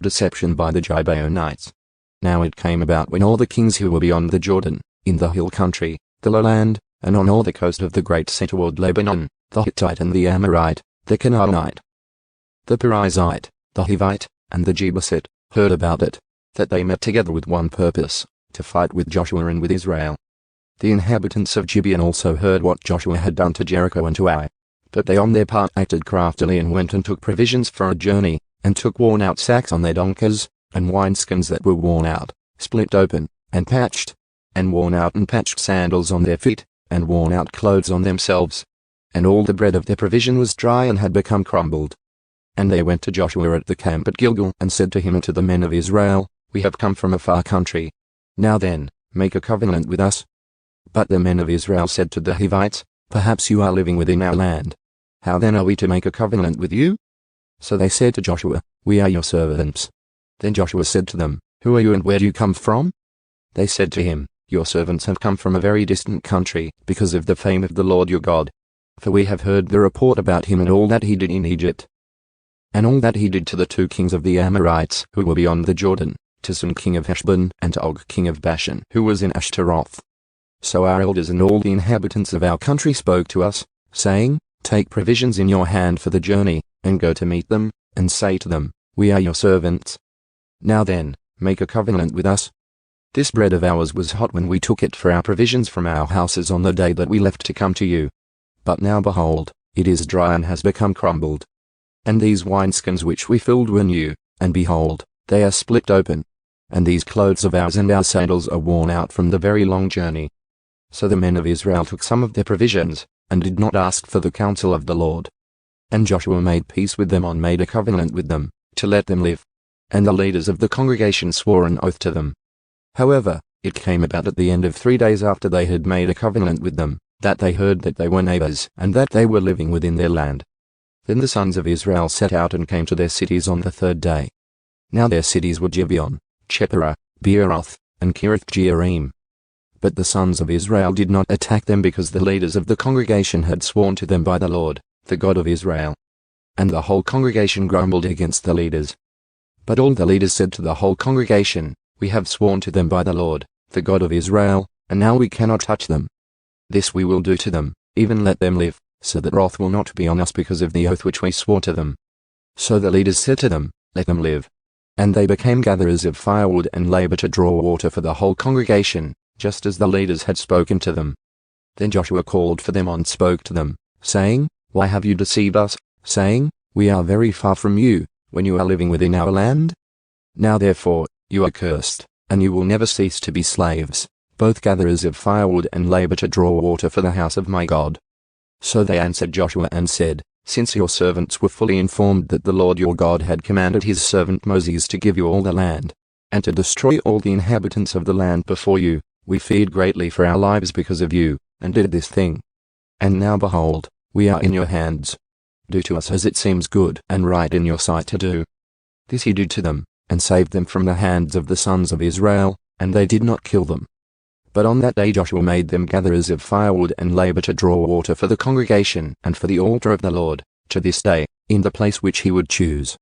deception by the Gibeonites. Now it came about when all the kings who were beyond the Jordan, in the hill country, the lowland, and on all the coast of the great sea toward Lebanon, the Hittite and the Amorite, the Canaanite, the Perizzite, the Hivite, and the Jebusite, heard about it, that they met together with one purpose, to fight with Joshua and with Israel. The inhabitants of Gibeon also heard what Joshua had done to Jericho and to Ai. But they on their part acted craftily and went and took provisions for a journey, and took worn-out sacks on their donkeys, and wineskins that were worn out, split open, and patched, and worn out and patched sandals on their feet, and worn out clothes on themselves. And all the bread of their provision was dry and had become crumbled. And they went to Joshua at the camp at Gilgal and said to him and to the men of Israel, We have come from a far country. Now then, make a covenant with us. But the men of Israel said to the Hivites, Perhaps you are living within our land. How then are we to make a covenant with you? So they said to Joshua, We are your servants. Then Joshua said to them, Who are you and where do you come from? They said to him, Your servants have come from a very distant country, because of the fame of the Lord your God. For we have heard the report about him and all that he did in Egypt, and all that he did to the 2 kings of the Amorites who were beyond the Jordan, to Sihon king of Heshbon and to Og king of Bashan who was in Ashtaroth. So our elders and all the inhabitants of our country spoke to us, saying, Take provisions in your hand for the journey, and go to meet them, and say to them, We are your servants. Now then, make a covenant with us. This bread of ours was hot when we took it for our provisions from our houses on the day that we left to come to you. But now behold, it is dry and has become crumbled. And these wineskins which we filled were new, and behold, they are split open. And these clothes of ours and our sandals are worn out from the very long journey. So the men of Israel took some of their provisions, and did not ask for the counsel of the Lord. And Joshua made peace with them and made a covenant with them, to let them live. And the leaders of the congregation swore an oath to them. However, it came about at the end of 3 days after they had made a covenant with them, that they heard that they were neighbors and that they were living within their land. Then the sons of Israel set out and came to their cities on the 3rd day. Now their cities were Gibeon, Chephirah, Beeroth, and Kiriath-Jearim. But the sons of Israel did not attack them because the leaders of the congregation had sworn to them by the Lord, the God of Israel. And the whole congregation grumbled against the leaders. But all the leaders said to the whole congregation, We have sworn to them by the Lord, the God of Israel, and now we cannot touch them. This we will do to them, even let them live, so that wrath will not be on us because of the oath which we swore to them. So the leaders said to them, Let them live. And they became gatherers of firewood and labor to draw water for the whole congregation, just as the leaders had spoken to them. Then Joshua called for them and spoke to them, saying, Why have you deceived us, saying, We are very far from you, when you are living within our land? Now therefore, you are cursed, and you will never cease to be slaves, both gatherers of firewood and labor to draw water for the house of my God. So they answered Joshua and said, Since your servants were fully informed that the Lord your God had commanded his servant Moses to give you all the land, and to destroy all the inhabitants of the land before you, we feared greatly for our lives because of you, and did this thing. And now behold, we are in your hands. Do to us as it seems good and right in your sight to do. This he did to them, and saved them from the hands of the sons of Israel, and they did not kill them. But on that day Joshua made them gatherers of firewood and labor to draw water for the congregation and for the altar of the Lord, to this day, in the place which he would choose.